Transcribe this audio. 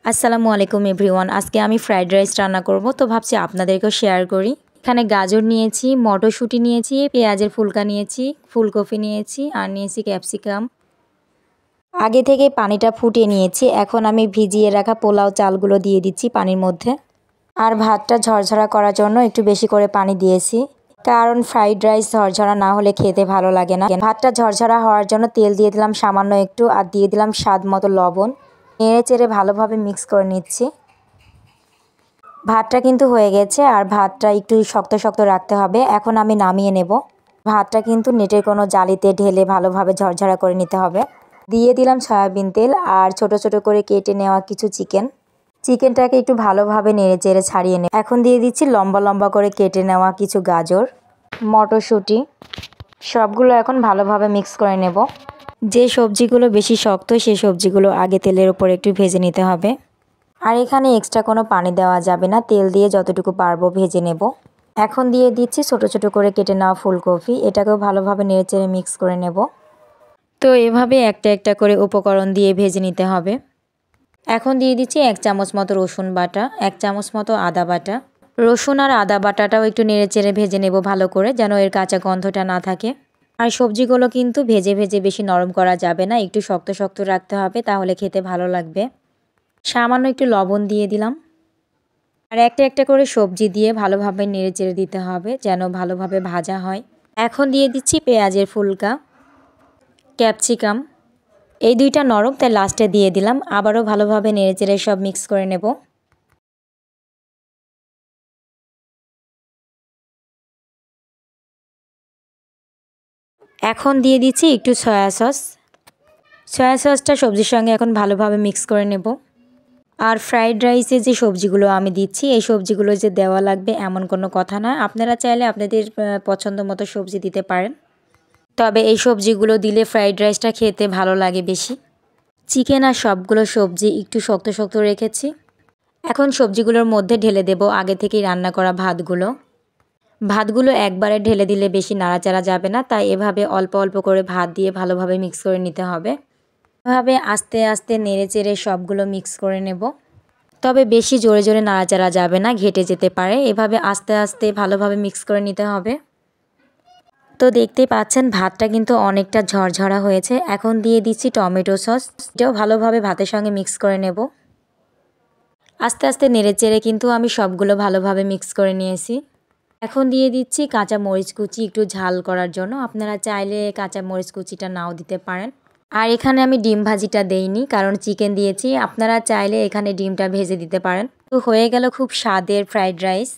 আসসালামু আলাইকুম এভরিওয়ান। আজকে আমি ফ্রাইড রাইস রান্না করব, তো ভাবছি আপনাদেরকেও শেয়ার করি। এখানে গাজর নিয়েছি, মটরশুঁটি নিয়েছি, পেঁয়াজের ফুলকা নিয়েছি, ফুলকপি নিয়েছি আর নিয়েছি ক্যাপসিকাম। আগে থেকে পানিটা ফুটিয়ে নিয়েছি। এখন আমি ভিজিয়ে রাখা পোলাও চালগুলো দিয়ে দিচ্ছি পানির মধ্যে। আর ভাতটা ঝরঝরা করার জন্য একটু বেশি করে পানি দিয়েছি, কারণ ফ্রাইড রাইস ঝরঝরা না হলে খেতে ভালো লাগে না। ভাতটা ঝরঝরা হওয়ার জন্য তেল দিয়ে দিলাম সামান্য একটু, আর দিয়ে দিলাম স্বাদ মতো লবণ। নেড়ে চেড়ে ভালোভাবে মিক্স করে নিচ্ছি। ভাতটা কিন্তু হয়ে গেছে, আর ভাতটা একটু শক্ত শক্ত রাখতে হবে। এখন আমি নামিয়ে নেব। ভাতটা কিন্তু নেটের কোনো জালিতে ঢেলে ভালোভাবে ঝরঝরা করে নিতে হবে। দিয়ে দিলাম সয়াবিন তেল আর ছোট ছোট করে কেটে নেওয়া কিছু চিকেনটাকে একটু ভালোভাবে নেড়ে চেড়ে ছাড়িয়ে নেব। এখন দিয়ে দিচ্ছি লম্বা লম্বা করে কেটে নেওয়া কিছু গাজর, মটরশুঁটি, সবগুলো এখন ভালোভাবে মিক্স করে নেব। যে সবজিগুলো বেশি শক্ত সেই সবজিগুলো আগে তেলের উপর একটু ভেজে নিতে হবে। আর এখানে এক্সট্রা কোনো পানি দেওয়া যাবে না, তেল দিয়ে যতটুকু পারবো ভেজে নেব। এখন দিয়ে দিচ্ছি ছোট ছোট করে কেটে নেওয়া ফুলকপি, এটাকেও ভালোভাবে নেড়েচেড়ে মিক্স করে নেব। তো এভাবে একটা একটা করে উপকরণ দিয়ে ভেজে নিতে হবে। এখন দিয়ে দিচ্ছি 1 চামচ মতো রসুন বাটা, 1 চামচ মতো আদা বাটা। রসুন আর আদা বাটাটাও একটু নেড়েচেড়ে ভেজে নেব ভালো করে, যেন এর কাঁচা গন্ধটা না থাকে। আর সবজিগুলো কিন্তু ভেজে ভেজে বেশি নরম করা যাবে না, একটু শক্ত শক্ত রাখতে হবে, তাহলে খেতে ভালো লাগবে। সামান্য একটু লবণ দিয়ে দিলাম। আর একটা একটা করে সবজি দিয়ে ভালোভাবে নেড়েচেড়ে দিতে হবে, যেন ভালোভাবে ভাজা হয়। এখন দিয়ে দিচ্ছি পেঁয়াজের ফুলকা, ক্যাপসিকাম। এই দুইটা নরম, তাই লাস্টে দিয়ে দিলাম। আবারও ভালোভাবে নেড়েচেড়ে সব মিক্স করে নেব। এখন দিয়ে দিচ্ছি একটু সয়া সসটা সবজির সঙ্গে এখন ভালোভাবে মিক্স করে নেব। আর ফ্রাইড রাইসে যে সবজিগুলো আমি দিচ্ছি, এই সবজিগুলো যে দেওয়া লাগবে এমন কোনো কথা না। আপনারা চাইলে আপনাদের পছন্দ মতো সবজি দিতে পারেন, তবে এই সবজিগুলো দিলে ফ্রাইড রাইসটা খেতে ভালো লাগে বেশি। চিকেন আর সবগুলো সবজি একটু শক্ত শক্ত রেখেছি। এখন সবজিগুলোর মধ্যে ঢেলে দেব আগে থেকেই রান্না করা ভাতগুলো একবারে ঢেলে দিলে বেশি নাড়াচাড়া যাবে না, তাই এভাবে অল্প অল্প করে ভাত দিয়ে ভালোভাবে মিক্স করে নিতে হবে। এভাবে আস্তে আস্তে নেড়ে চেড়ে সবগুলো মিক্স করে নেব। তবে বেশি জোরে জোরে নাড়াচাড়া যাবে না, ঘেটে যেতে পারে। এভাবে আস্তে আস্তে ভালোভাবে মিক্স করে নিতে হবে। তো দেখতেই পাচ্ছেন ভাতটা কিন্তু অনেকটা ঝরঝরা হয়েছে। এখন দিয়ে দিচ্ছি টমেটো সস, এটাও ভালোভাবে ভাতের সঙ্গে মিক্স করে নেব। আস্তে আস্তে নেড়েচেড়ে কিন্তু আমি সবগুলো ভালোভাবে মিক্স করে নিয়েছি। এখন দিয়ে দিচ্ছি কাঁচা মরিচ কুচি, একটু ঝাল করার জন্য। আপনারা চাইলে কাঁচা মরিচ কুচিটা নাও দিতে পারেন। আর এখানে আমি ডিম ভাজিটা দেইনি, কারণ চিকেন দিয়েছি। আপনারা চাইলে এখানে ডিমটা ভেজে দিতে পারেন। তো হয়ে গেল খুব স্বাদের ফ্রাইড রাইস।